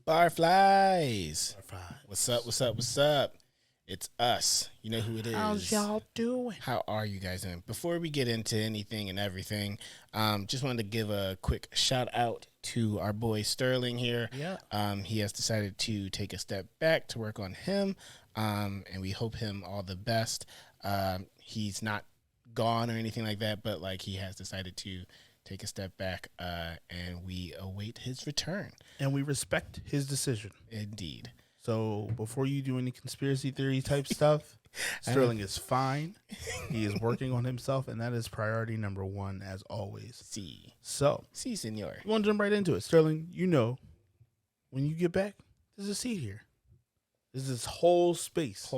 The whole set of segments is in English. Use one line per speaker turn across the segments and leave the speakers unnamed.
Barflies. What's up? What's up? What's up? It's us. You know who it is.
How's y'all doing?
How are you guys doing? Before we get into anything and everything, just wanted to give a quick shout out to our boy Sterling here.
Yeah.
He has decided to take a step back to work on him, and we hope him all the best. He's not gone or anything like that, but like he has decided to take a step back, and we await his return.
And we respect his decision.
Indeed.
So before you do any conspiracy theory type stuff, Sterling is fine. He is working on himself, and that is priority number one, as always. So,
senor.
You want to jump right into it. Sterling, you know, when you get back, there's a seat here. There's this whole space.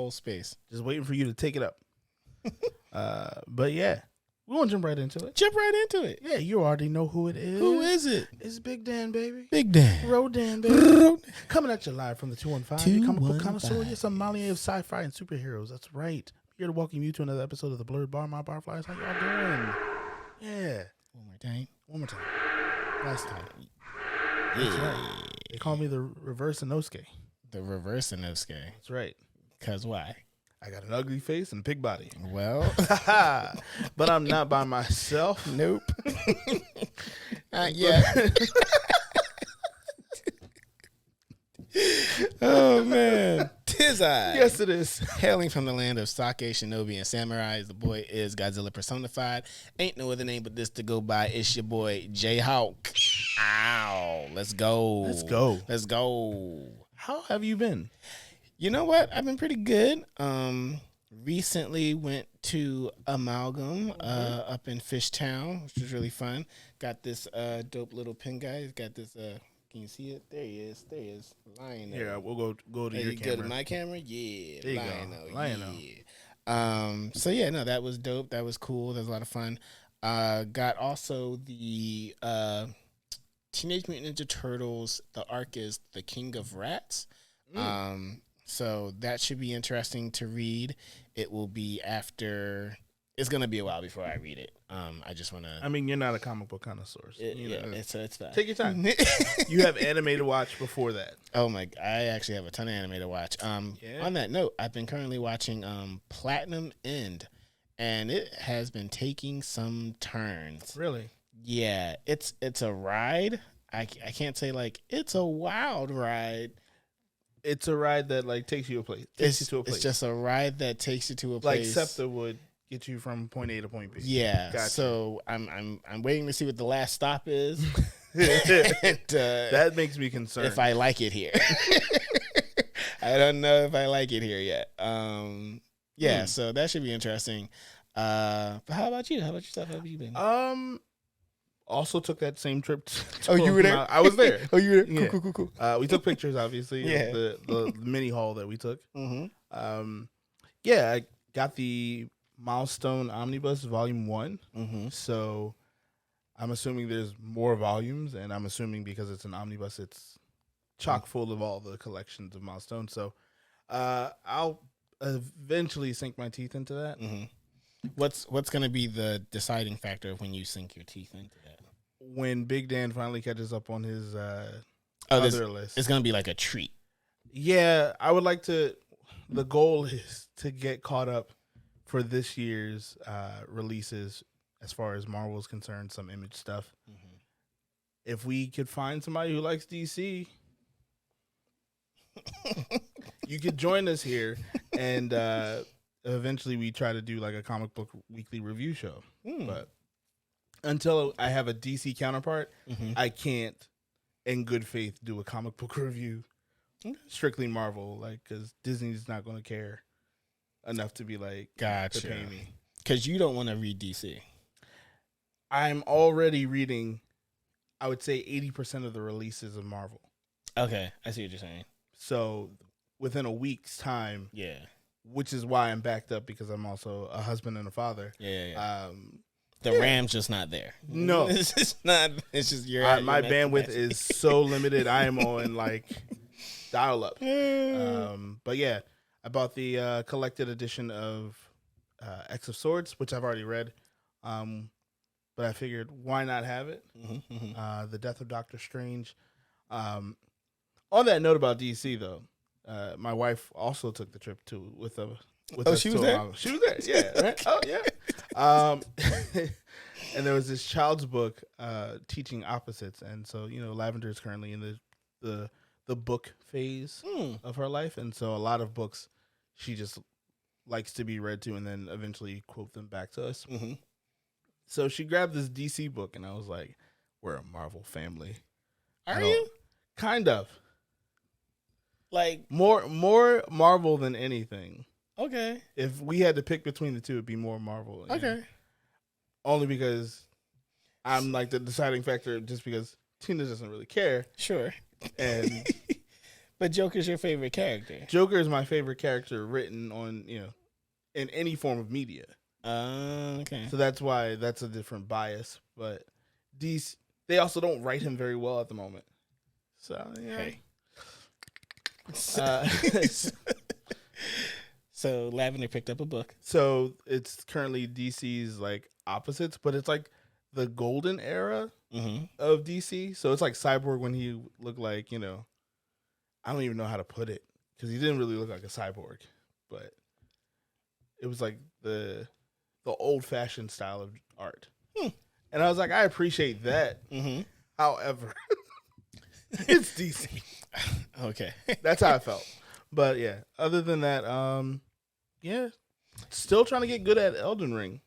Just waiting for you to take it up. But yeah, we want to jump right into it. Yeah, you already know who it is.
Who is it?
It's Big Dan, baby.
Big Dan.
Rodan, baby. Coming at you live from the 215. Comic book
215.
connoisseur. You're some sommelier of sci-fi and superheroes. That's right. Here to welcome you to another episode of the Blerd Bar. My Barflies. How y'all doing? Yeah.
One more time.
Last time.
Yeah.
That's right. They call me the reverse Inosuke.
The reverse Inosuke.
That's right.
Cause why?
I got an ugly face and a pig body.
Well,
but I'm not by myself.
Nope. Not yet. Oh man, tis I.
Yes, it is.
Hailing from the land of sake, shinobi, and samurais, the boy is Godzilla personified. Ain't no other name but this to go by. It's your boy JHawk. Ow, let's go.
How have you been?
You know what? I've been pretty good. Recently went to Amalgam up in Fishtown, which was really fun. Got this dope little pin guy. He's got this. Can you see it? There he is. Lion.
Here, we'll go to your camera.
Go to my camera. Yeah.
There you
Lion-o,
go. Lion-o.
Yeah. So yeah, no, that was dope. That was cool. That was a lot of fun. Got also the Teenage Mutant Ninja Turtles. The arc is The King of Rats. So that should be interesting to read. It will be after. It's gonna be a while before I read it. I just want to.
I mean, you're not a comic book connoisseur.
It's fine.
Take your time. You have anime to watch before that.
Oh my! I actually have a ton of anime to watch. On that note, I've been currently watching Platinum End, and it has been taking some turns.
Really?
Yeah, it's a ride. I can't say like it's a wild ride.
It's a ride that like takes you to a place.
It's just a ride that takes you to a place.
Like SEPTA would get you from point A to point B.
Yeah.
Gotcha.
So I'm waiting to see what the last stop is.
And, that makes me concerned.
If I like it here. I don't know if I like it here yet. So that should be interesting. But how about you? How about yourself? How have you been?
Also took that same trip.
You were there?
I was there.
Oh, you were there?
Yeah.
Cool.
We took pictures, obviously.
Yeah.
Of the mini haul that we took.
Mm-hmm.
I got the Milestone Omnibus Volume 1.
Mm-hmm.
So I'm assuming there's more volumes, and I'm assuming because it's an omnibus, it's chock full of all the collections of Milestone. So I'll eventually sink my teeth into that.
Mm-hmm. What's going to be the deciding factor when you sink your teeth into that?
When Big Dan finally catches up on his other list.
It's going to be like a treat.
Yeah, I would like to. The goal is to get caught up for this year's releases as far as Marvel is concerned, some Image stuff. Mm-hmm. If we could find somebody who likes DC, you could join us here, and eventually we try to do like a comic book weekly review show. But until I have a DC counterpart, I can't, in good faith, do a comic book review. Strictly Marvel, like, because Disney's not going to care enough to be like,
gotcha,
to pay me.
Because you don't want to read DC.
I'm already reading, I would say, 80% of the releases of Marvel.
Okay, I see what you're saying.
So within a week's time,
yeah,
which is why I'm backed up, because I'm also a husband and a father.
Yeah. The RAM's just not there.
No,
it's just not. It's just
my bandwidth is so limited. I am on like dial up. But yeah, I bought the collected edition of X of Swords, which I've already read. But I figured, why not have it? The Death of Doctor Strange. On that note about DC though, my wife also took the trip with us.
She was there.
She was there. Yeah. Right? Oh yeah. And there was this child's book teaching opposites, and so Lavender is currently in the book phase of her life, and so a lot of books she just likes to be read to, and then eventually quote them back to us.
Mm-hmm.
So she grabbed this DC book, and I was like, "We're a Marvel family."
Are you?
Kind of.
Like
More Marvel than anything.
Okay.
If we had to pick between the two, it'd be more Marvel.
Okay.
Only because I'm like the deciding factor, just because Tina doesn't really care.
Sure.
And
but Joker's your favorite character.
Joker is my favorite character written on, in any form of media.
Okay.
So that's why that's a different bias. But they also don't write him very well at the moment. So yeah.
Hey. So Lavender picked up a book.
So it's currently DC's like opposites, but it's like the golden era of DC. So it's like Cyborg when he looked like, I don't even know how to put it because he didn't really look like a cyborg, but it was like the old fashioned style of art. And I was like, I appreciate that. However, it's DC.
Okay.
That's how I felt. But yeah, other than that, still trying to get good at Elden Ring.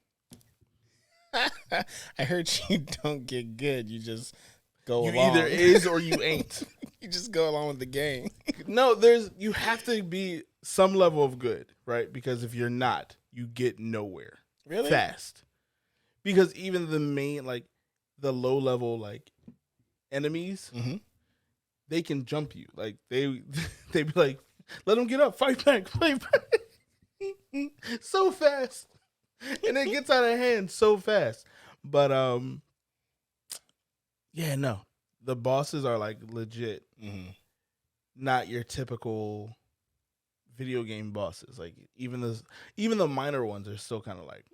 I heard you don't get good. You just go along.
You either is or you ain't.
You just go along with the game.
No, you have to be some level of good, right? Because if you're not, you get nowhere.
Really?
Fast. Because even the main, like, the low level, like, enemies, they can jump you. Like, they be like, let them get up, fight back. So fast. And it gets out of hand so fast. But, no. The bosses are, like, legit. Not your typical video game bosses. Like, even the minor ones are still kind of like,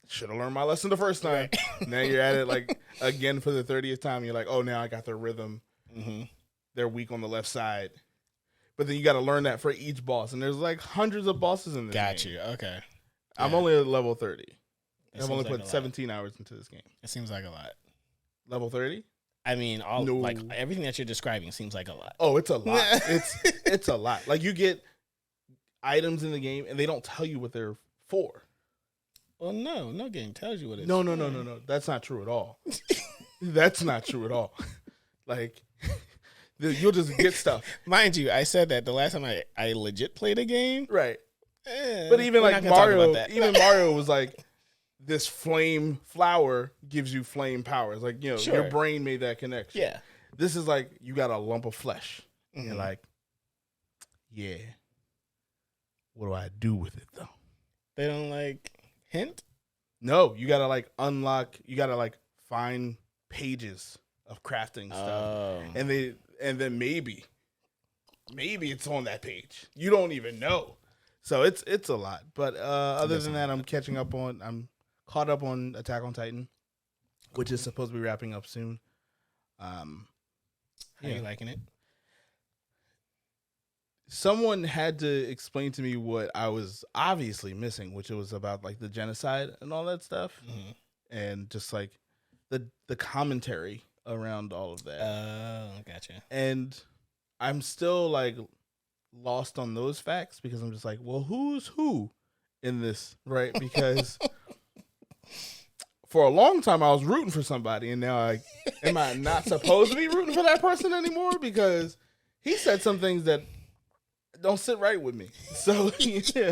should have learned my lesson the first time. Right. Now you're at it, like, again for the 30th time. You're like, oh, now I got their rhythm. They're weak on the left side. But then you got to learn that for each boss. And there's, like, hundreds of bosses in this game.
Got you. Okay.
I'm only at level 30. I've only
like
put 17 hours into this game.
It seems like a lot.
Level 30?
I mean, like everything that you're describing seems like a lot.
Oh, it's a lot. It's a lot. Like, you get items in the game, and they don't tell you what they're for.
Well, no game tells you what it's
for. No. That's not true at all. That's not true at all. Like, you'll just get stuff.
Mind you, I said that the last time I legit played a game.
Right. But even like Mario, Mario was like, this flame flower gives you flame powers. Like, your brain made that connection.
Yeah.
This is like, you got a lump of flesh. And you're like, yeah. What do I do with it, though?
They don't, like, hint?
No, you got to, like, unlock. You got to, like, find pages of crafting stuff.
Oh.
And then maybe it's on that page. You don't even know. So it's a lot. But other than that, I'm caught up on Attack on Titan, which is supposed to be wrapping up soon.
How you liking it?
Someone had to explain to me what I was obviously missing, which was about like the genocide and all that stuff, and just like the commentary around all of that.
Oh, gotcha.
And I'm still like lost on those facts because I'm just like, well, who's who in this, right? Because for a long time I was rooting for somebody, and now am I not supposed to be rooting for that person anymore? Because he said some things that don't sit right with me. So yeah.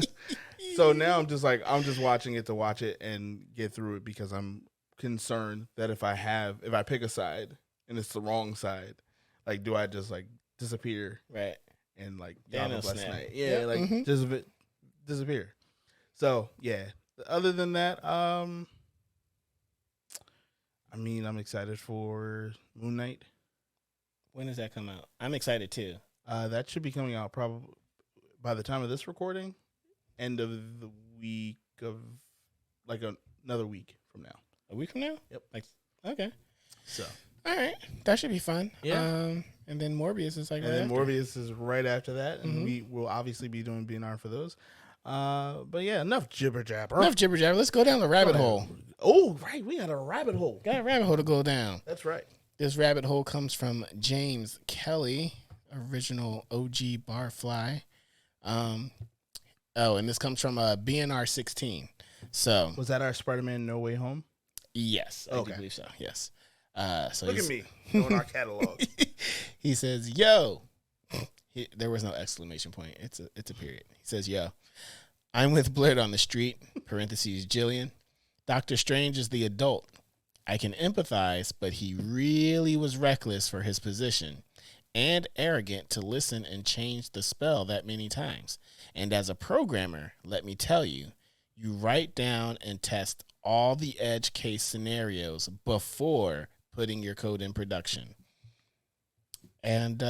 So now I'm just watching it to watch it and get through it because I'm concerned that if I pick a side and it's the wrong side, like, do I just like disappear?
Right.
And like,
night.
Yeah, like just disappear. So yeah. Other than that, I'm excited for Moon Knight.
When does that come out? I'm excited too.
That should be coming out probably by the time of this recording, end of the week of like another week from now.
A week from now?
Yep.
Like, okay.
So,
all right, that should be fun.
Yeah.
And then Morbius is like,
and then Morbius is right after that, and we will obviously be doing BNR for those. But yeah, enough jibber jabber.
Let's go down the rabbit hole.
Oh, right, we got a rabbit hole.
Got a rabbit hole to go down.
That's right.
This rabbit hole comes from James Kelly, original OG Barfly. And this comes from BNR 16. So
was that our Spider-Man No Way Home?
Yes, I do believe so. Yes. So
look at me knowing our catalog.
He says, "Yo." There was no exclamation point. It's a period. He says, "Yo, I'm with Blerd on the street." Parentheses Jillian. Doctor Strange is the adult. I can empathize, but he really was reckless for his position and arrogant to listen and change the spell that many times. And as a programmer, let me tell you, you write down and test all the edge case scenarios before putting your code in production. And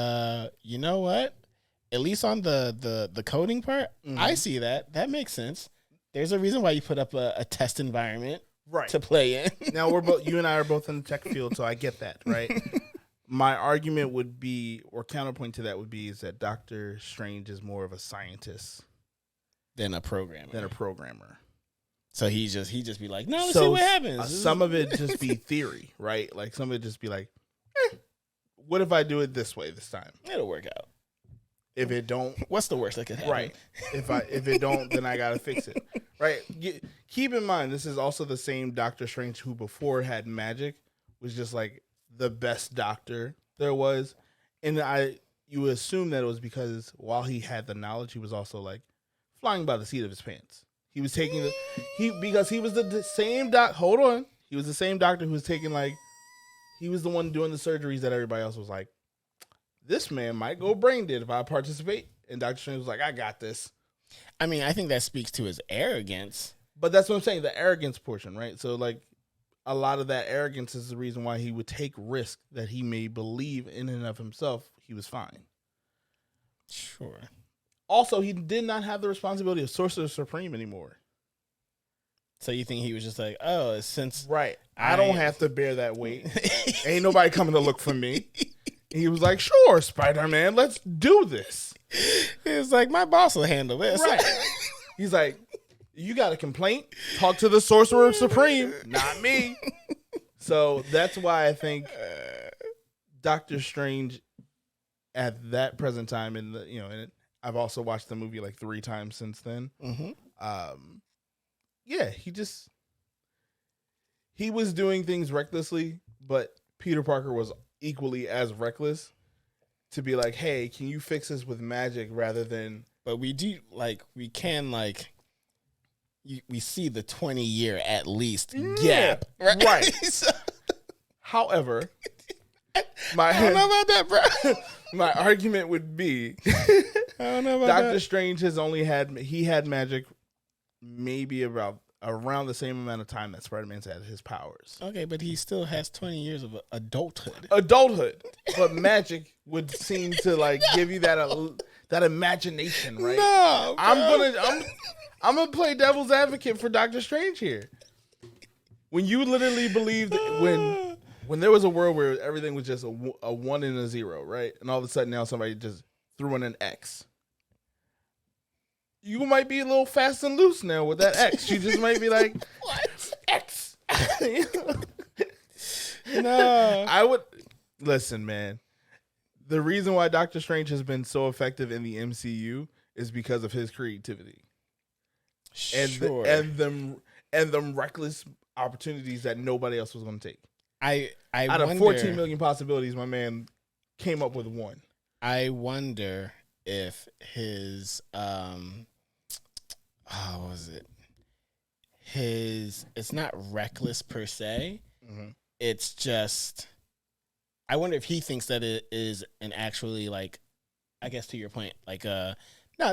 you know what? At least on the coding part, I see that. That makes sense. There's a reason why you put up a test environment to play in.
Now you and I are both in the tech field, so I get that, right? My argument would be, or counterpoint to that would be, is that Doctor Strange is more of a scientist
than a programmer. So he just be like, no, let's see what happens.
Some of it just be theory, right? Like some of it just be like, what if I do it this way this time?
It'll work out.
If it don't,
what's the worst that could happen?
Right. If it don't, then I gotta fix it. Right. Keep in mind, this is also the same Doctor Strange who before had magic was just like the best doctor there was, and you would assume that it was because while he had the knowledge, he was also like flying by the seat of his pants. He was taking because he was the same doc. Hold on, he was the same doctor who was taking he was the one doing the surgeries that everybody else was like, this man might go brain dead if I participate. And Dr. Strange was like, I got this.
I mean, I think that speaks to his arrogance.
But that's what I'm saying, the arrogance portion, right? So, a lot of that arrogance is the reason why he would take risk that he may believe in and of himself he was fine.
Sure.
Also, he did not have the responsibility of Sorcerer Supreme anymore.
So you think he was just like, oh, since...
Right. I don't have to bear that weight. Ain't nobody coming to look for me. He was like, sure, Spider-Man, let's do this.
He was like, my boss will handle this.
Right. He's like, you got a complaint? Talk to the Sorcerer Supreme, not me. So that's why I think Doctor Strange at that present time and I've also watched the movie 3 times since then. Mm-hmm. He was doing things recklessly, but Peter Parker was equally as reckless to be like, hey, can you fix this with magic rather than...
But we do, we can, we see the 20-year at least gap.
Right. However,
I don't know about that, bro.
My argument would be
I don't know about
Doctor
that.
Strange has only had magic maybe around the same amount of time that Spider-Man's had his powers.
Okay, but he still has 20 years of adulthood.
But magic would seem to give you that imagination, right?
No,
I'm gonna play devil's advocate for Doctor Strange here. When you literally believed when there was a world where everything was just a 1 and a 0, right? And all of a sudden now somebody just threw in an X. You might be a little fast and loose now with that X. You just might be like, what? X.
No.
I would listen, man. The reason why Doctor Strange has been so effective in the MCU is because of his creativity.
Sure.
And them reckless opportunities that nobody else was going to take.
I
out
wonder,
of 14 million possibilities, my man came up with one.
I wonder if his what was it? It's not reckless per se. Mm-hmm. It's just, I wonder if he thinks that it is an actually I guess to your point, no,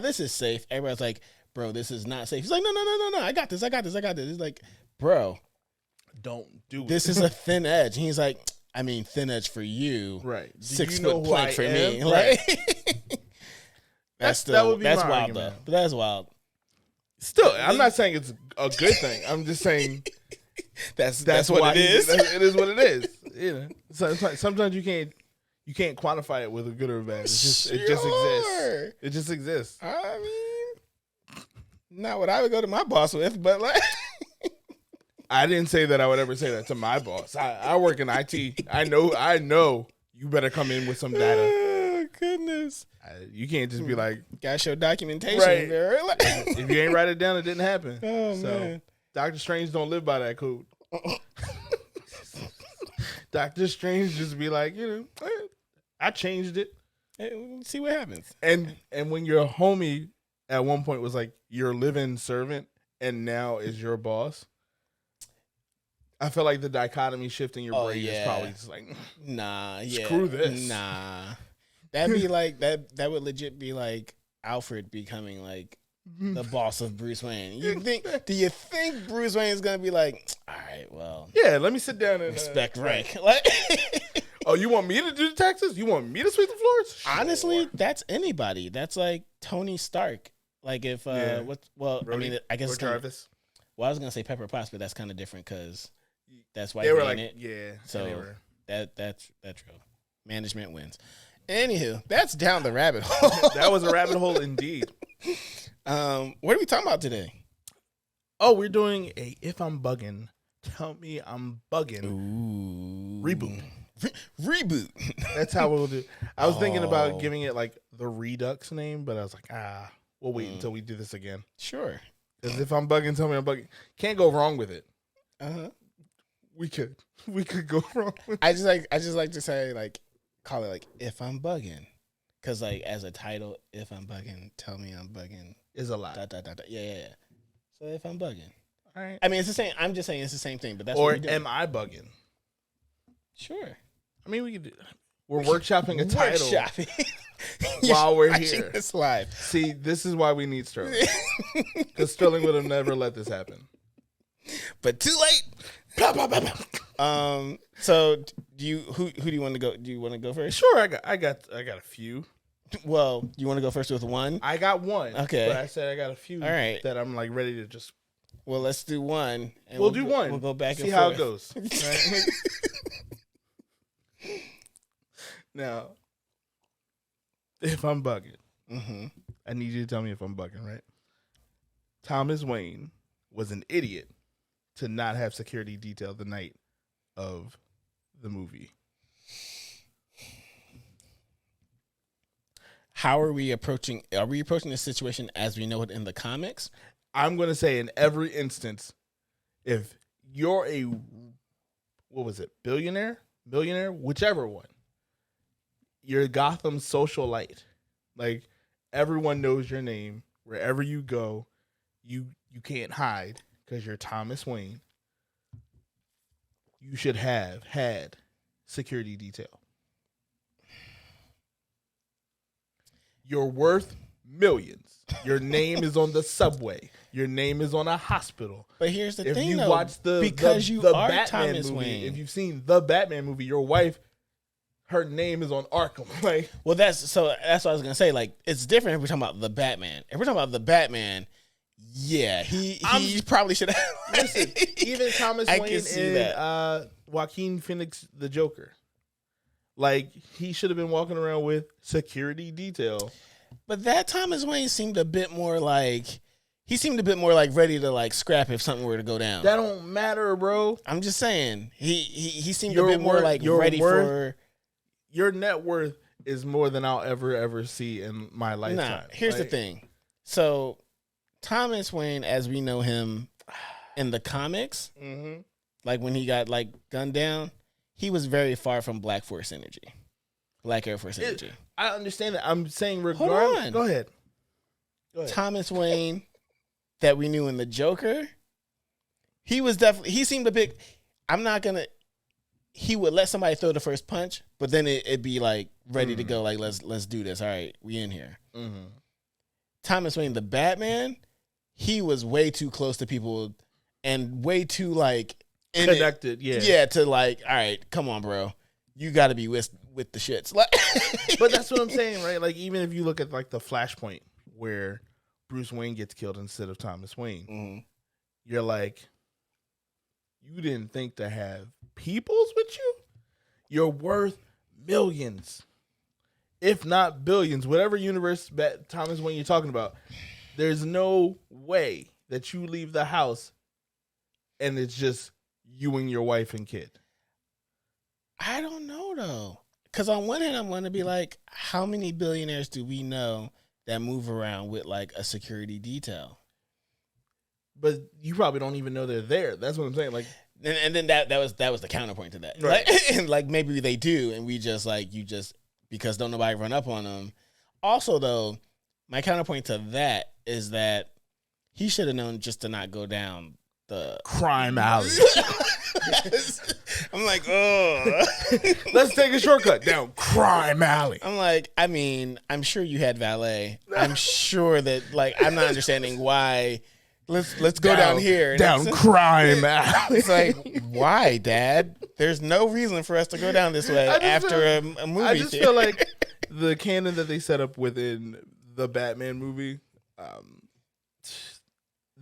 this is safe. Everybody's like, bro, this is not safe. He's like, no, I got this. He's like, bro,
don't do it.
This is a thin edge. And he's like, I mean, thin edge for you,
right?
6 foot plank for me,
right?
That's wild
argument.
though. But that's wild.
Still, I'm not saying it's a good thing. I'm just saying
that's what it is.
It is what it is. Sometimes you you can't quantify it with a good or a bad. It just exists. It just exists.
I mean, not what I would go to my boss with, but like.
I didn't say that I would ever say that to my boss. I work in IT. I know. You better come in with some data.
Oh, goodness.
You can't just be like,
gotta show documentation.
right.
There.
If you ain't write it down, it didn't happen.
Oh, man.
Doctor Strange don't live by that code. Doctor Strange just be like, I changed it.
Hey, see what happens.
And when your homie at one point was like your living servant and now is your boss, I feel like the dichotomy shift in your brain is probably just like, screw this.
Nah. That'd be like, that would legit be like Alfred becoming like the boss of Bruce Wayne. Do you think Bruce Wayne is going to be like, all right, well.
Yeah, let me sit down and.
Respect rank. Like,
oh, you want me to do the taxes? You want me to sweep the floors? Sure.
Honestly, that's anybody. That's like Tony Stark. Like if,
Brody,
I mean, I guess it's
Jarvis.
Well, I was going to say Pepper Potts, but that's kind of different because that's why
they were like,
it.
Yeah.
So that's true. Management wins. Anywho, that's down the rabbit hole.
That was a rabbit hole indeed.
What are we talking about today?
Oh, we're doing a If I'm Buggin', Tell Me I'm Buggin'.
Ooh.
Reboot.
Reboot.
That's how we'll do. I was thinking about giving it like the Redux name, but I was like, we'll wait until we do this again.
Sure.
Because if I'm bugging, tell me I'm bugging. Can't go wrong with it. We could go wrong with it.
I just like to say like call it like If I'm Bugging, because like as a title, If I'm Bugging, Tell Me I'm Bugging
is a lot.
Yeah. So If I'm Bugging,
all right.
I mean it's the same. I'm just saying it's the same thing, but that's
or
what we're doing.
Am I Bugging?
Sure.
I mean we could. We're workshopping a title
while
we're here.
This live.
See, this is why we need Sterling, because Sterling would have never let this happen.
But too late. So who do you want to go? Do you want to go first?
Sure, I got a few.
Well, you want to go first with one?
I got one.
Okay.
But I said I got a few.
All right.
That I'm like ready to just.
Well, let's do one. And
we'll do one.
We'll go back and
see
forth.
how it goes. Right? Now, if I'm bugging, I need you to tell me if I'm bugging, right? Thomas Wayne was an idiot to not have security detail the night of the movie.
How are we approaching? Are we approaching this situation as we know it in the comics?
I'm going to say in every instance, if you're a, billionaire, whichever one, you're Gotham's socialite. Like, everyone knows your name. Wherever you go, you can't hide because you're Thomas Wayne. You should have had security detail. You're worth millions. Your name is on the subway. Your name is on a hospital.
But here's the thing,
if you
though,
watch the Batman
Thomas
movie,
Wayne.
if you've seen the Batman movie, your wife, her name is on Arkham. Like,
well, that's what I was gonna say. Like, it's different if we're talking about the Batman. If we're talking about the Batman, yeah, he probably should have.
Listen, even Thomas
I
Wayne
can see
and
that.
Joaquin Phoenix, the Joker, like he should have been walking around with security detail.
But that Thomas Wayne seemed a bit more like ready to like scrap if something were to go down.
That don't matter, bro.
I'm just saying he seemed a bit more like ready for.
Your net worth is more than I'll ever see in my lifetime.
Nah, here's the thing. So Thomas Wayne, as we know him in the comics, like when he got like gunned down, he was very far from Black Force energy, Black Air Force energy.
I understand that. I'm saying regardless. Go ahead.
Thomas Wayne that we knew in the Joker, he seemed a bit. He would let somebody throw the first punch, but then it'd be like ready to go. Like let's do this. All right, we in here. Thomas Wayne, the Batman, he was way too close to people and way too like
connected.
To like, all right, come on, bro, you got to be with the shits. Like,
but that's what I'm saying, right? Like even if you look at like the Flashpoint where Bruce Wayne gets killed instead of Thomas Wayne, you're like, you didn't think to have peoples with you? You're worth millions, if not billions, whatever universe Thomas Wayne you're talking about. There's no way that you leave the house and it's just you and your wife and kid.
I don't know though, because on one hand, I'm going to be like, how many billionaires do we know that move around with like a security detail?
But you probably don't even know they're there. That's what I'm saying. Like,
and then that was the counterpoint to that.
Right.
Like, and like maybe they do, and we just like because don't nobody run up on them. Also, though, my counterpoint to that is that he should have known just to not go down the
crime alley.
I'm like, oh,
let's take a shortcut down crime alley.
I'm like, I mean, I'm sure you had valet. I'm sure that, like, I'm not understanding why. Let's go down here.
Down crime alley.
It's like, why, Dad? There's no reason for us to go down this way after a movie.
I just feel like the canon that they set up within the Batman movie,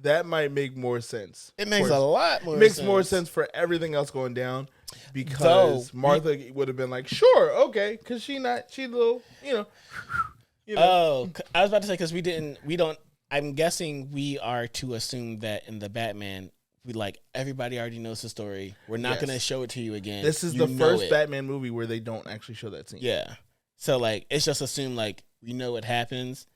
that might make more sense.
It makes a lot more sense.
It makes more sense for everything else going down because Martha would have been like, sure, okay, because she little, you know.
Oh, I was about to say, because we don't, I'm guessing we are to assume that in the Batman, we like everybody already knows the story. We're not going to show it to you again.
This is the first Batman movie where they don't actually show that scene.
Yeah. So like, it's just assumed like we know what happens,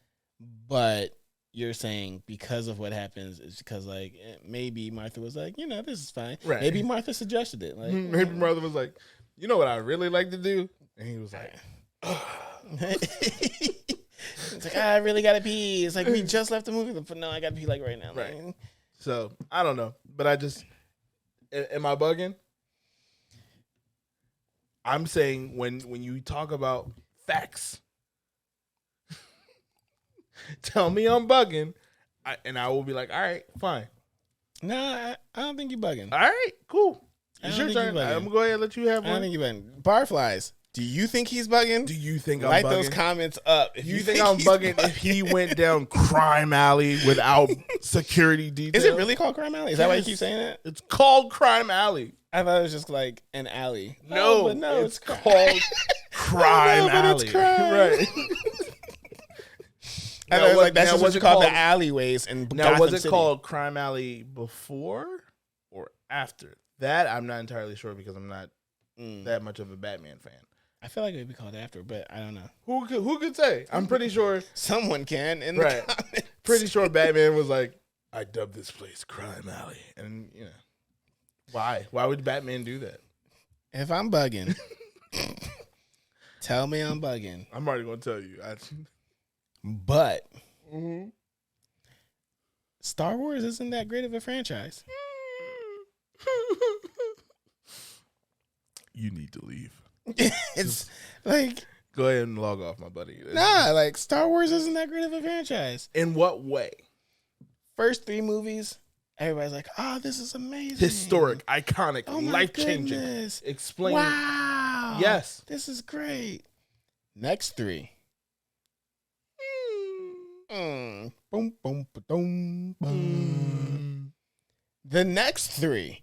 but you're saying because of what happens, it's because like maybe Martha was like, this is fine.
Right.
Maybe Martha suggested it. Like
maybe Martha was like, you know what I really like to do? And he was like,
it's like, I really gotta pee. It's like we just left the movie, but no, I gotta pee like right now.
Right.
Like,
so I don't know, but I just am I bugging? I'm saying when you talk about facts, tell me I'm bugging, and I will be like, all right, fine.
Nah, I don't think you're bugging.
All right, cool. It's your turn. I'm gonna go ahead and let you have one.
I don't think you're bugging. Barflies. Do you think he's bugging?
Do you think I'm
bugging?
bugging?
Write those comments up.
If you think I'm bugging if he went down crime alley without security details?
Is it really called crime alley? Is that why you keep saying it?
It's called crime alley.
I thought it was just like an alley.
No,
but no,
it's called crime alley.
It's crime.
Right.
I thought it was like that's just what you call the alleyways in
Now,
Gotham
was it
City.
called crime alley before or after? That I'm not entirely sure because I'm not that much of a Batman fan.
I feel like it would be called after, but I don't know.
Who could say? I'm pretty sure
someone can in the comments.
Pretty sure Batman was like, I dubbed this place Crime Alley. And why? Why would Batman do that?
If I'm bugging, tell me I'm bugging.
I'm already gonna tell you.
But Star Wars isn't that great of a franchise.
You need to leave.
It's like,
go ahead and log off, my buddy.
Nah, like Star Wars isn't that great of a franchise.
In what way?
First 3 movies, everybody's like, "Oh, this is amazing,
historic, iconic, life-changing."
Goodness.
Explain.
Wow.
Yes,
this is great. Next 3. Boom, boom, boom, boom. The next 3.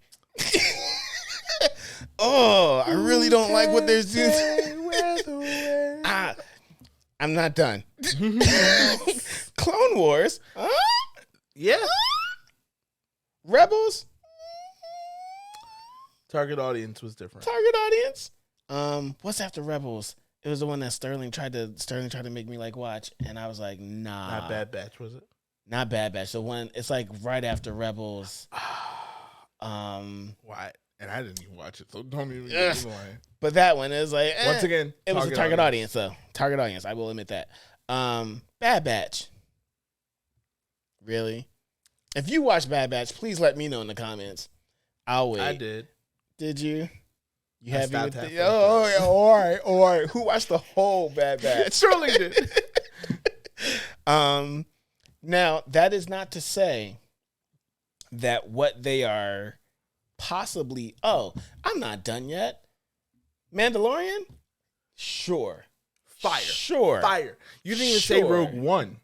Oh, I really don't like what they're doing. I'm not done. Clone Wars. Huh?
Yeah.
Rebels.
Target audience was different.
Target audience. What's after Rebels? It was the one that Sterling tried to make me like watch, and I was like, nah.
Not Bad Batch, was it?
Not Bad Batch. The one, it's like right after Rebels.
Why? And I didn't even watch it, so don't even get me lying.
But that one is like,
once again,
it was a target audience though. Target audience, I will admit that. Bad Batch. Really? If you watch Bad Batch, please let me know in the comments. I'll wait.
I did.
Did you? You
I
happy with
stopped
it? Oh, yeah, all right. Who watched the whole Bad Batch?
Sterling did.
Now, that is not to say that what they are possibly... Oh, I'm not done yet. Mandalorian? Sure.
Fire.
Sure.
Fire. You didn't even say Rogue One.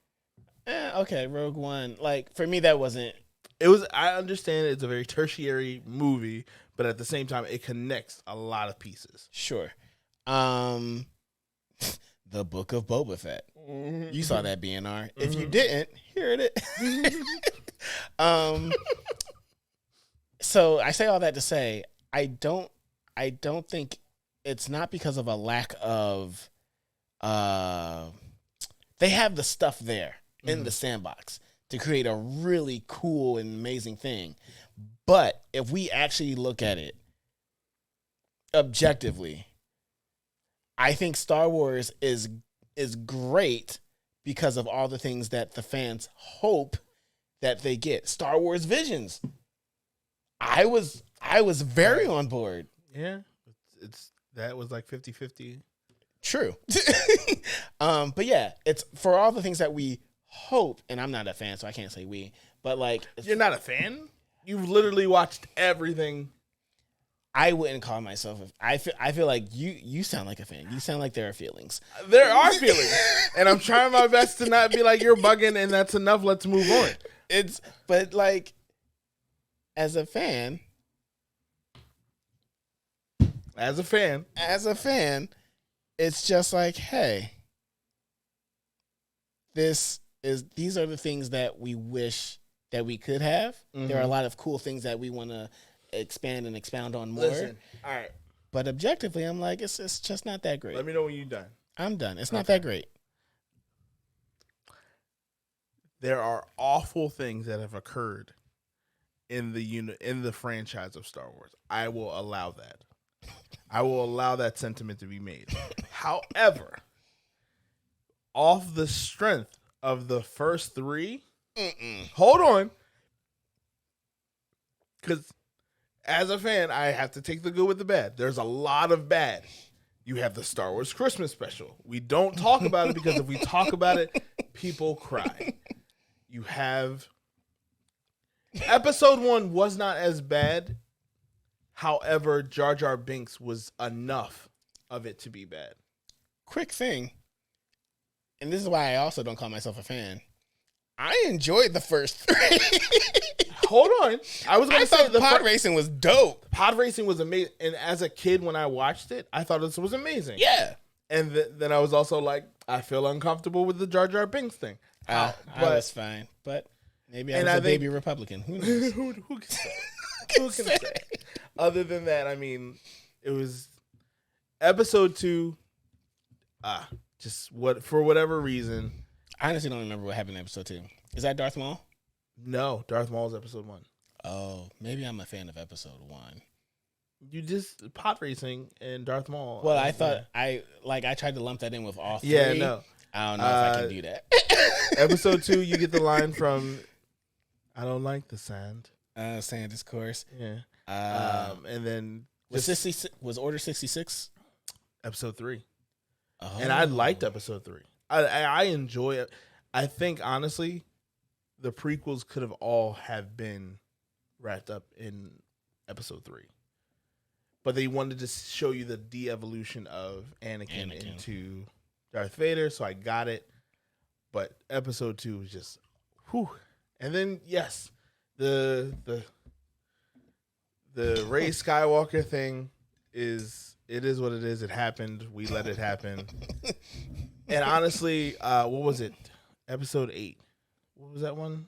Okay, Rogue One. Like, for me, that wasn't...
It was... I understand it's a very tertiary movie, but at the same time, it connects a lot of pieces.
Sure. The Book of Boba Fett. You saw that BNR. If you didn't, here it is. So I say all that to say I don't think it's not because of a lack of they have the stuff there in the sandbox to create a really cool and amazing thing. But if we actually look at it objectively, I think Star Wars is great because of all the things that the fans hope that they get. Star Wars Visions. I was very on board.
Yeah. It's that was like 50-50.
True. But yeah, it's for all the things that we hope, and I'm not a fan, so I can't say we, but like
you're not a fan? You've literally watched everything.
I wouldn't call myself I feel like you sound like a fan. You sound like there are feelings.
There are feelings. And I'm trying my best to not be like you're bugging and that's enough. Let's move on.
But like as a fan, it's just like, hey, these are the things that we wish that we could have. Mm-hmm. There are a lot of cool things that we want to expand and expound on more.
Listen, all right.
But objectively, I'm like, it's just not that great.
Let me know when you're done.
I'm done. It's not that great.
There are awful things that have occurred in the franchise of Star Wars. I will allow that. I will allow that sentiment to be made. However, off the strength of the first three, hold on. Because as a fan, I have to take the good with the bad. There's a lot of bad. You have the Star Wars Christmas special. We don't talk about it because if we talk about it, people cry. You have Episode 1 was not as bad. However, Jar Jar Binks was enough of it to be bad.
Quick thing, and this is why I also don't call myself a fan. I enjoyed the first three.
Hold on. I
thought pod racing was dope.
Pod racing was amazing. And as a kid, when I watched it, I thought this was amazing.
Yeah.
And then I was also like, I feel uncomfortable with the Jar Jar Binks thing.
I was fine. But maybe I was a baby Republican. Who knows?
Who can say? Who can say? Other than that, I mean, it was episode 2. For whatever reason.
I honestly don't remember what happened in episode 2. Is that Darth Maul?
No, Darth Maul is episode 1.
Oh, maybe I'm a fan of episode 1.
You just pod racing and Darth Maul.
Well, I thought I tried to lump that in with all 3.
Yeah, no.
I don't know if I can do that.
Episode 2, you get the line from I don't like the sand.
Sand discourse.
Yeah. And then
was Order 66?
Episode 3.
Oh.
And I liked episode 3. I enjoy it. I think honestly, the prequels could have all have been wrapped up in episode 3. But they wanted to show you the de-evolution of Anakin into Darth Vader, so I got it. But episode 2 was just whew. And then yes, the Rey Skywalker thing is what it is. It happened. We let it happen. And honestly, what was it? Episode 8. What was that one?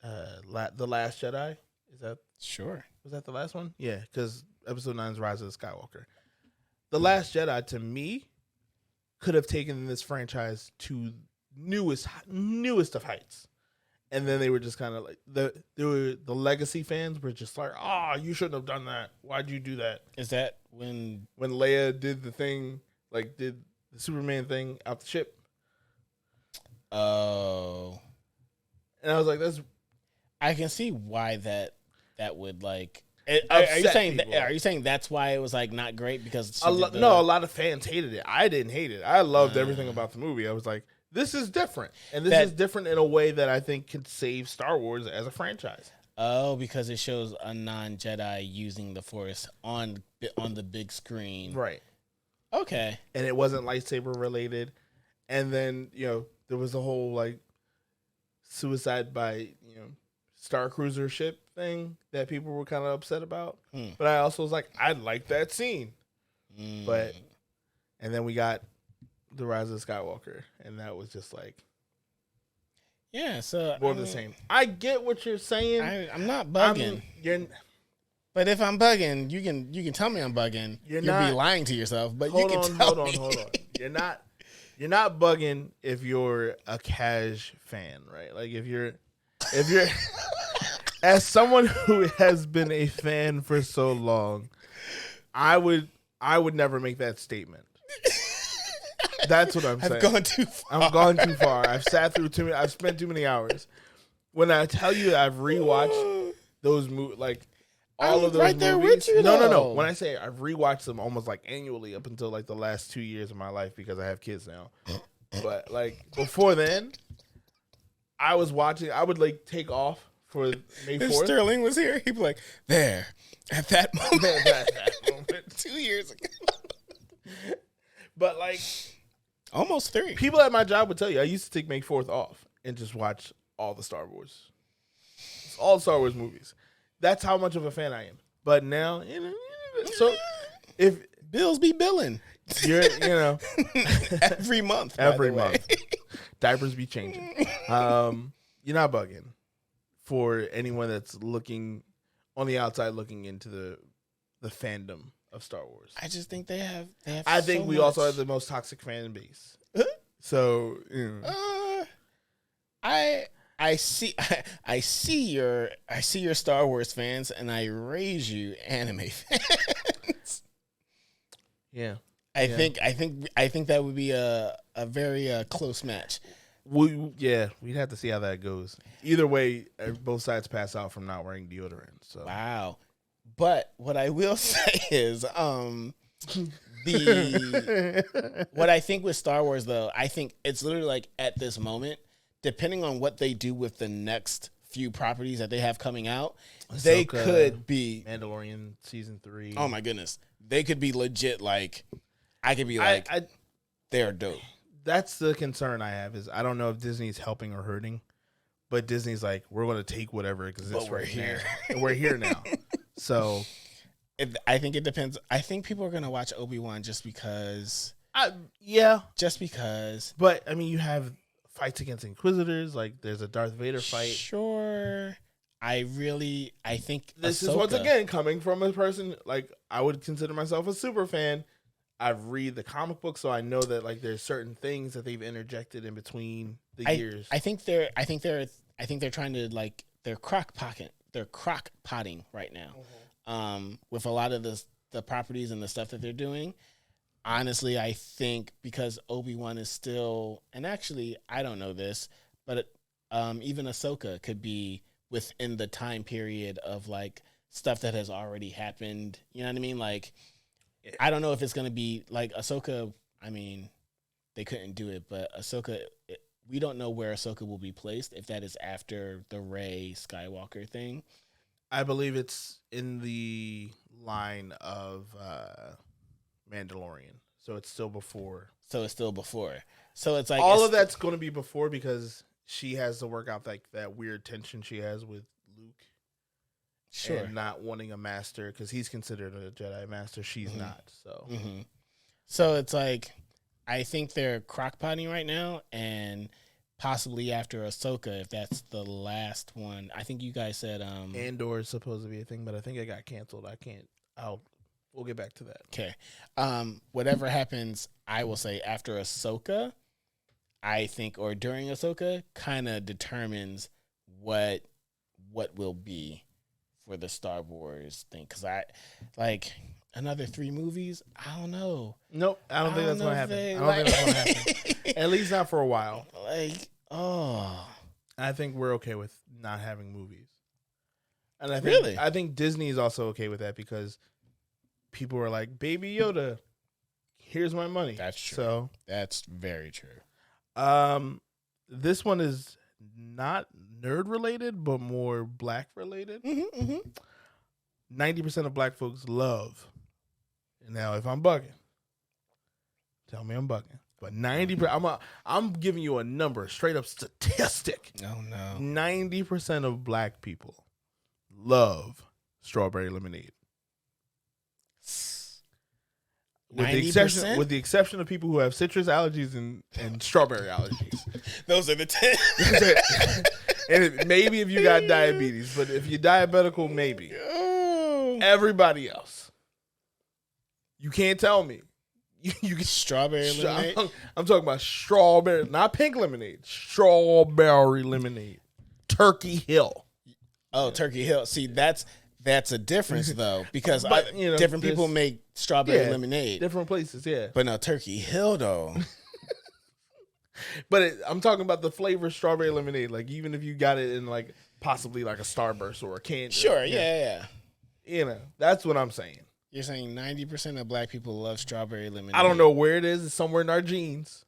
The Last Jedi. Is that
sure?
Was that the last one? Yeah, because episode 9 is Rise of the Skywalker. The Last Jedi, to me, could have taken this franchise to newest of heights. And then they were just kind of like the legacy fans were just like, you shouldn't have done that. Why'd you do that?
Is that when
Leia did the thing, like did the Superman thing out the ship?
Oh.
And I was like,
I can see why that would like. Are you saying that's why it was like not great because
a lot of fans hated it. I didn't hate it. I loved everything about the movie. I was like, this is different, and this is different in a way that I think could save Star Wars as a franchise.
Oh, because it shows a non-Jedi using the Force on the big screen,
right?
Okay,
and it wasn't lightsaber related, and then there was the whole like suicide by Star Cruiser ship thing that people were kind of upset about. But I also was like, I like that scene. But and then we got The Rise of Skywalker, and that was just like
Yeah, so
more of the same. I get what you're saying.
I'm not bugging. But if I'm bugging, you can tell me I'm bugging. You'll be lying to yourself, but you can tell me.
Hold on. You're not bugging if you're a cash fan, right? Like if you're as someone who has been a fan for so long, I would never make that statement. That's what I'm saying.
I've gone too far.
I'm gone too far. I've sat through too many. I've spent too many hours. When I tell you I've rewatched those movies, like all of those
right there
movies.
with you,
No.
though.
When I say I've rewatched them almost like annually up until like the last 2 years of my life because I have kids now. But like before then, I was watching. I would like take off for May 4th.
If Sterling was here, he'd be like, there, at that moment. 2 years ago.
But like
almost 3.
people at my job would tell you, I used to take May 4th off and just watch all the Star Wars. All Star Wars movies. That's how much of a fan I am. But now, so if
bills be billing,
you're,
every month,
every month, diapers be changing. You're not bugging for anyone that's looking on the outside, looking into the fandom of Star Wars.
I just think they have.
I think we also have the most toxic fan base. So,
I see your Star Wars fans, and I raise you anime fans.
Yeah,
I think that would be a very close match.
we'd have to see how that goes. Either way, both sides pass out from not wearing deodorant. So
wow. But what I will say is, what I think with Star Wars though, I think it's literally like at this moment, depending on what they do with the next few properties that they have coming out, they could be
Mandalorian season 3.
Oh my goodness, they could be legit. Like I could be like, they're dope.
That's the concern I have. Is I don't know if Disney's helping or hurting, but Disney's like, we're going to take whatever exists right here. And we're here now. So
I think it depends. I think people are going to watch Obi-Wan just because. Just because.
But I mean, you have fights against Inquisitors. Like there's a Darth Vader fight.
Sure. I think
this
Ahsoka,
is once again coming from a person like I would consider myself a super fan. I've read the comic book, so I know that like there's certain things that they've interjected in between the years.
I think they're trying to like they're crock potting right now. With a lot of the properties and the stuff that they're doing. Honestly, I think because Obi-Wan is still, and actually I don't know this, but even Ahsoka could be within the time period of like stuff that has already happened. You know what I mean? Like, I don't know if it's going to be like Ahsoka. I mean, they couldn't do it, but Ahsoka, we don't know where Ahsoka will be placed, if that is after the Rey Skywalker thing.
I believe it's in the line of Mandalorian. So it's still before.
So it's like
all of that's going to be before because she has to work out like that weird tension she has with Luke. Sure. And not wanting a master because he's considered a Jedi master. She's not. So.
So it's like, I think they're crockpotting right now, and possibly after Ahsoka, if that's the last one. I think you guys said
Andor is supposed to be a thing, but I think it got canceled. We'll get back to that.
Okay. Whatever happens, I will say after Ahsoka, I think, or during Ahsoka, kind of determines what will be for the Star Wars thing. Because I, like, another 3 movies, I don't know.
Nope, I don't think that's going to happen. I don't think that's going to happen. At least not for a while.
Like,
I think we're okay with not having movies. And I think Disney is also okay with that because people are like, Baby Yoda, here's my money.
That's true.
So
that's very true.
This one is not nerd related, but more black related. 90% of black folks love. Now, if I'm bugging, tell me I'm bugging. But 90%, I'm giving you a number, straight up statistic.
Oh no,
90% of black people love strawberry lemonade. With
90%?
the exception of people who have citrus allergies and strawberry allergies.
Those are the 10.
And maybe if you got diabetes, but if you're diabetical, maybe.
Oh.
Everybody else, you can't tell me. You get
Strawberry lemonade?
I'm talking about strawberry, not pink lemonade. Strawberry lemonade. Turkey Hill.
Oh, Turkey Hill. See, that's a difference though, because
But,
different people make strawberry lemonade.
Different places, yeah.
But no, Turkey Hill though.
But I'm talking about the flavor strawberry lemonade. Like even if you got it in like possibly like a Starburst or a candy.
Sure, yeah.
That's what I'm saying.
You're saying 90% of black people love strawberry lemonade.
I don't know where it is. It's somewhere in our genes.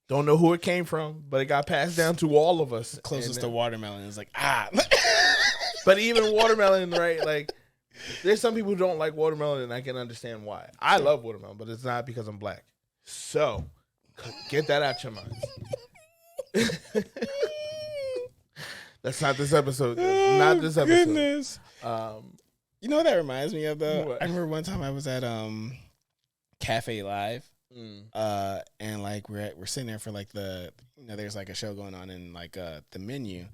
Don't know who it came from, but it got passed down to all of us.
Closest to watermelon is like,
But even watermelon, right? Like, there's some people who don't like watermelon, and I can understand why. I love watermelon, but it's not because I'm black. So, get that out your mind. That's not this episode. Not this episode.
Goodness. You know what that reminds me of though?
What?
I remember one time I was at Cafe Live, and like we're sitting there for like there's like a show going on in like the menu,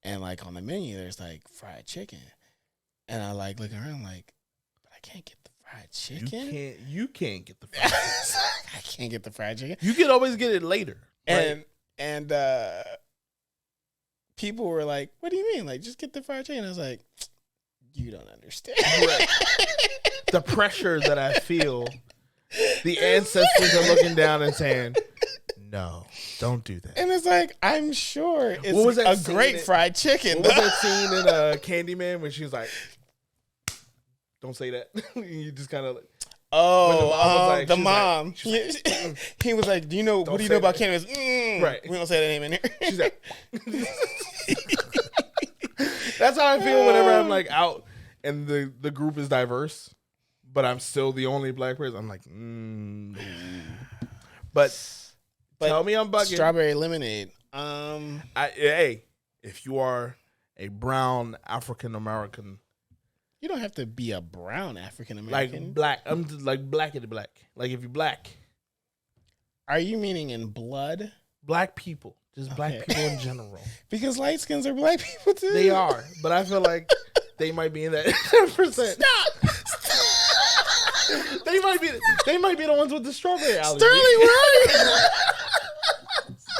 and like on the menu there's like fried chicken, and I like looking around like, but I can't get the fried chicken.
You can't get the fried chicken.
I can't get the fried chicken.
You can always get it later.
And people were like, "What do you mean? Like just get the fried chicken?" I was like, you don't understand.
Right. The pressure that I feel, the ancestors are looking down and saying, no, don't do that.
And it's like, I'm sure it's a great fried chicken.
What was that scene in Candyman when she was like, don't say that? You just kind of like,
the mom. He was like, what do you know about Candyman?
Right.
We don't say that name in here.
She's like, that's how I feel whenever I'm like out and the group is diverse, but I'm still the only black person. I'm like, But tell me I'm bugging.
Strawberry lemonade.
Hey, if you are a brown African American,
you don't have to be a brown African American.
Like black. I'm just like blackity black. Like if you're black.
Are you meaning in blood?
Black people. Just black people in general.
Because light skins are black people too.
They are. But I feel like they might be in that 10%.
Stop.
They might be the ones with the strawberry allergy.
Sterling, where are you?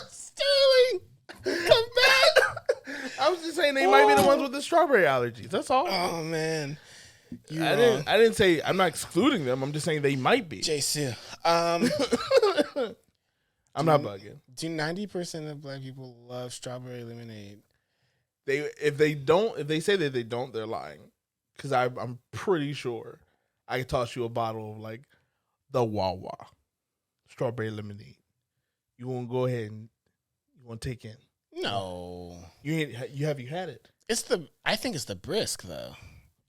Sterling, come back.
I was just saying they might be the ones with the strawberry allergies. That's all.
Oh man.
I didn't say I'm not excluding them. I'm just saying they might be.
JC.
I'm not bugging.
Do 90% of black people love strawberry lemonade?
If they say that they don't, they're lying. Because I'm pretty sure I could toss you a bottle of like the Wawa strawberry lemonade. You won't go ahead and you want to take in?
No.
You had it?
I think it's the Brisk though.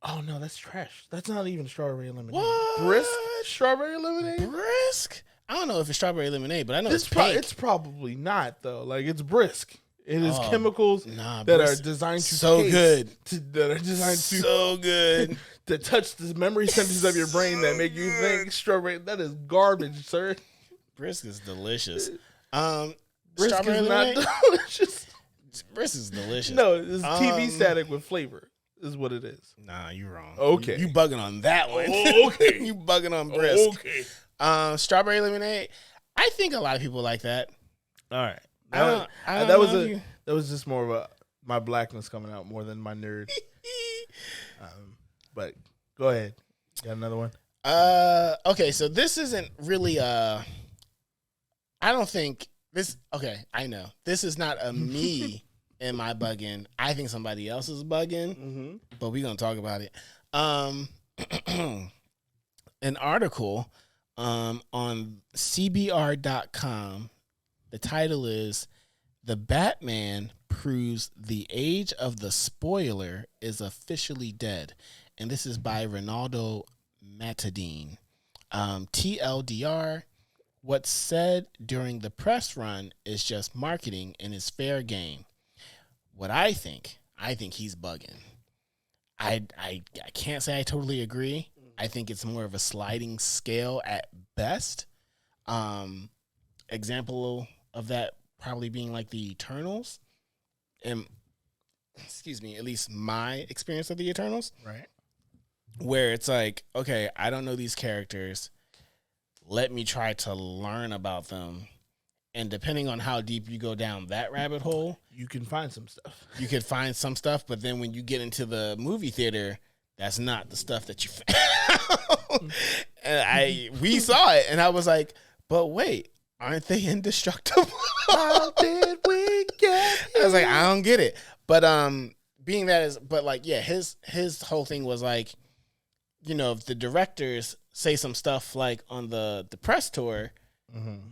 Oh no, that's trash. That's not even strawberry lemonade.
What?
Brisk strawberry lemonade?
Brisk? I don't know if it's strawberry lemonade, but I know
it's
pink.
It's probably not though. Like it's Brisk. It is chemicals that
Brisk,
are designed to
so
taste,
good.
That are designed to
so good
to touch the memory centers of your brain that make you think strawberry. That is garbage, sir.
Brisk is delicious.
Brisk
strawberry
is
lemonade?
not delicious.
Brisk is delicious.
No, it's TV static with flavor. Is what it is.
Nah, you're wrong.
Okay,
you bugging on that one.
Oh, okay,
you bugging on Brisk.
Okay.
Strawberry lemonade. I think a lot of people like that.
All right.
That
was just more of my blackness coming out more than my nerd. But go ahead. Got another one?
Okay, so this isn't really I don't think this. Okay, I know this is not a me in my bugging. I think somebody else is bugging, but we're gonna talk about it. An article on CBR.com. The title is "The Batman Proves the Age of the Spoiler is Officially Dead," and this is by Ronaldo Matadine. TLDR: What's said during the press run is just marketing and is fair game. What I think he's bugging. I can't say I totally agree, I think it's more of a sliding scale at best. Example of that probably being like the Eternals. And excuse me, at least my experience of the Eternals.
Right.
Where it's like, okay, I don't know these characters. Let me try to learn about them. And depending on how deep you go down that rabbit hole,
you can find some stuff.
You could find some stuff, but then when you get into the movie theater, that's not the stuff that you found. And we saw it, and I was like, but wait, aren't they indestructible?
How did we get here?
I was like, I don't get it. But being that is, but like, yeah, his whole thing was like, you know, if the directors say some stuff like on the press tour,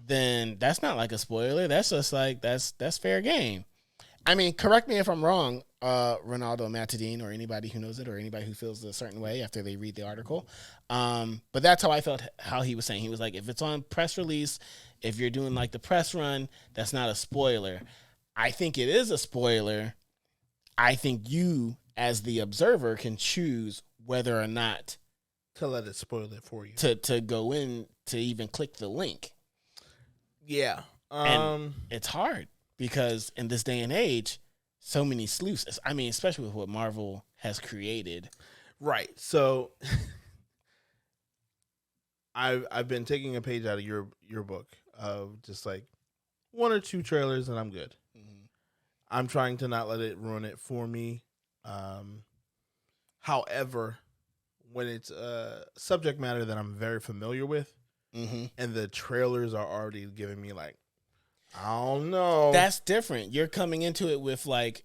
then that's not like a spoiler. That's just like that's fair game. I mean, correct me if I'm wrong, Ronaldo Matadine, or anybody who knows it, or anybody who feels a certain way after they read the article. But that's how I felt. How he was saying, he was like, if it's on press release, if you're doing like the press run, that's not a spoiler. I think it is a spoiler. I think you, as the observer, can choose whether or not
to let it spoil it for you.
To go in to even click the link.
Yeah.
And it's hard because in this day and age, so many sleuths. I mean, especially with what Marvel has created.
Right. So I've been taking a page out of your book of just like one or two trailers and I'm good. Mm-hmm. I'm trying to not let it ruin it for me. However, when it's a subject matter that I'm very familiar with, and the trailers are already giving me like, I don't know.
That's different. You're coming into it with like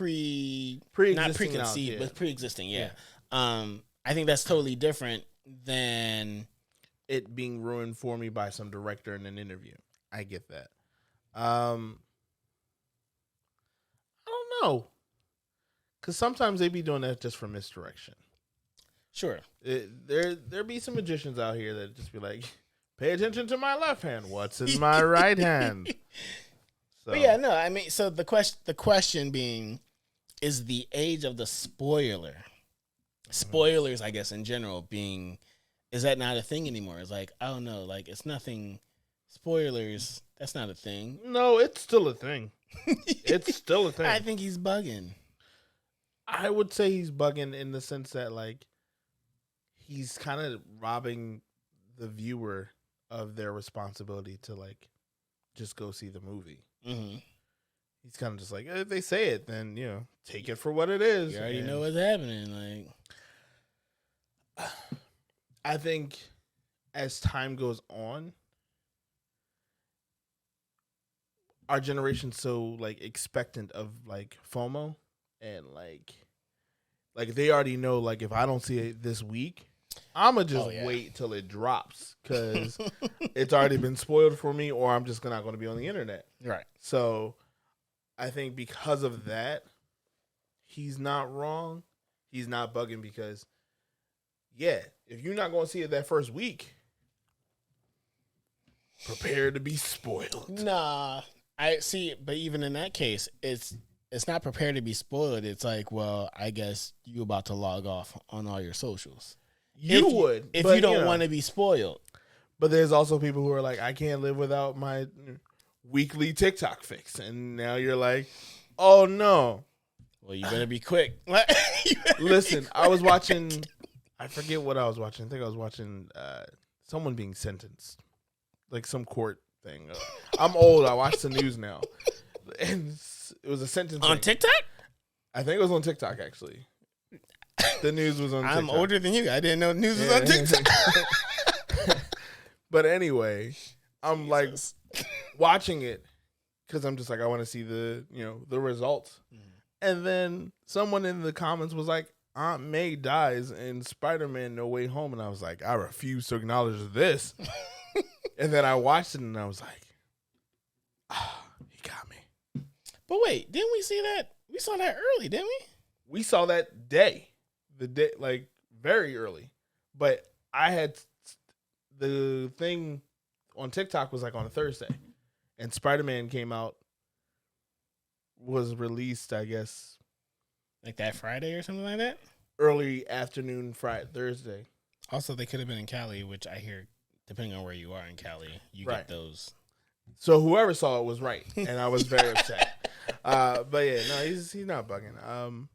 not preconceived, but pre-existing. Yeah. I think that's totally different than
it being ruined for me by some director in an interview. I get that. I don't know. Because sometimes they be doing that just for misdirection.
Sure.
There be some magicians out here that just be like, pay attention to my left hand. What's in my right hand? So.
But yeah, no, I mean, so the question being, is the age of the spoiler, spoilers, I guess, in general, being, is that not a thing anymore? It's like, I don't know, like, it's nothing, spoilers, that's not a thing.
No, it's still a thing. It's still a thing.
I think he's bugging.
I would say he's bugging in the sense that, like, he's kind of robbing the viewer of their responsibility to, like, just go see the movie. Mm-hmm. He's kind of just like, if they say it, then, you know, take it for what it is.
You already know what's happening.
Like, I think as time goes on, our generation's so, like, expectant of, like, FOMO and, like they already know, like, if I don't see it this week, I'm going to just wait till it drops because it's already been spoiled for me, or I'm just not going to be on the internet.
Right.
So I think because of that, he's not wrong. He's not bugging because, yeah, if you're not going to see it that first week, prepare to be spoiled.
Nah, I see, but even in that case, it's not prepared to be spoiled. It's like, well, I guess you about to log off on all your socials.
If
you don't want to be spoiled.
But there's also people who are like, I can't live without my weekly TikTok fix. And now you're like, oh, no.
Well, you better be quick.
Listen, I was watching, I forget what I was watching. I think I was watching someone being sentenced. Like some court thing. I'm old. I watch the news now. And it was a sentence.
On TikTok?
I think it was on TikTok, actually. The news was on TikTok.
I'm older than you. I didn't know the news was on TikTok.
But anyway, I'm like watching it because I'm just like, I want to see the results. And then someone in the comments was like, Aunt May dies in Spider-Man No Way Home. And I was like, I refuse to acknowledge this. And then I watched it and I was like, he got me.
But wait, didn't we see that? We saw that early, didn't we?
We saw that day. The day, like, very early. But I had the thing on TikTok was like on a Thursday. And Spider-Man was released, I guess.
Like that Friday or something like that?
Early afternoon, Thursday.
Also, they could have been in Cali, which I hear, depending on where you are in Cali, you get those.
So whoever saw it was right, and I was very upset. But yeah, no, he's not bugging.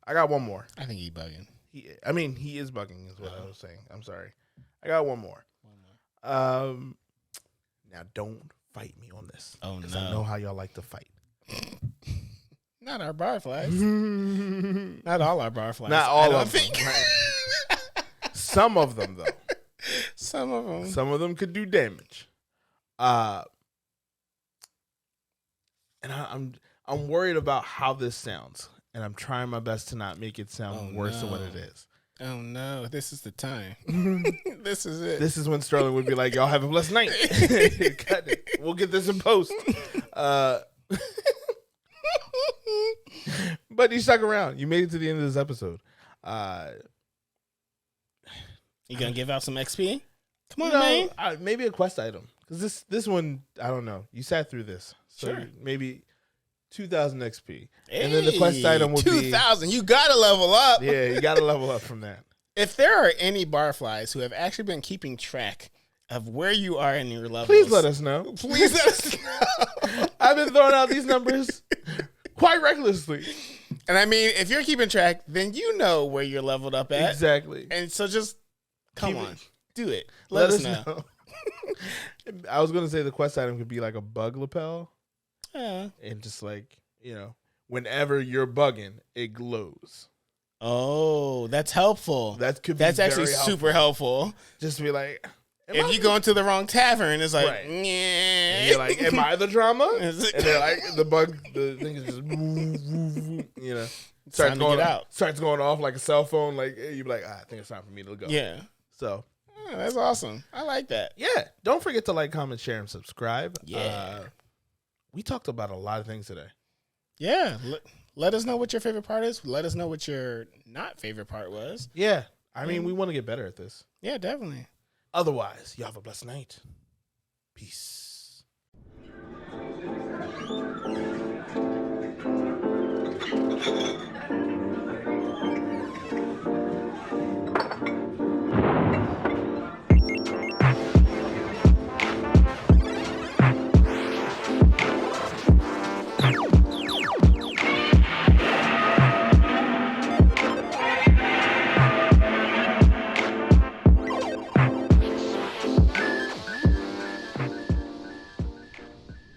I got one more.
I think he's bugging.
He is bugging, is what I was saying. I'm sorry. I got one more. Now don't fight me on this.
Oh no!
Because I know how y'all like to fight.
Not our barflies. Not all our barflies.
Not all of them. Right? Some of them, though.
Some of them.
Some of them could do damage. And I'm worried about how this sounds, and I'm trying my best to not make it sound worse than what it is.
Oh no! This is the time. This is it.
This is when Sterling would be like, "Y'all have a blessed night." Cut it. We'll get this in post. But you stuck around. You made it to the end of this episode.
You gonna give out some XP? Come on, man.
Maybe a quest item, because this one, I don't know. You sat through this, so
sure.
Maybe 2,000 XP, and then the quest item would
2,000. You gotta level up.
Yeah, you gotta level up from that.
If there are any barflies who have actually been keeping track of where you are in your levels,
please let us know.
Please let us know.
I've been throwing out these numbers quite recklessly.
And I mean, if you're keeping track, then you know where you're leveled up at.
Exactly.
And so just come on. Do it.
Let us know. I was going to say the quest item could be like a bug lapel.
Yeah.
And just like, whenever you're bugging, it glows.
Oh, that's helpful.
That's
actually super helpful.
Just be like,
if you go into the wrong tavern, it's like,
right. And you're like, am I the drama? And they're like, the thing is just, starts going off like a cell phone. Like, you'd be like, I think it's time for me to go.
Yeah.
So.
Oh, that's awesome. I like that.
Yeah. Don't forget to like, comment, share, and subscribe.
Yeah.
We talked about a lot of things today.
Yeah. Let us know what your favorite part is. Let us know what your not favorite part was.
Yeah. I mean, we want to get better at this.
Yeah, definitely.
Otherwise, you have a blessed night. Peace.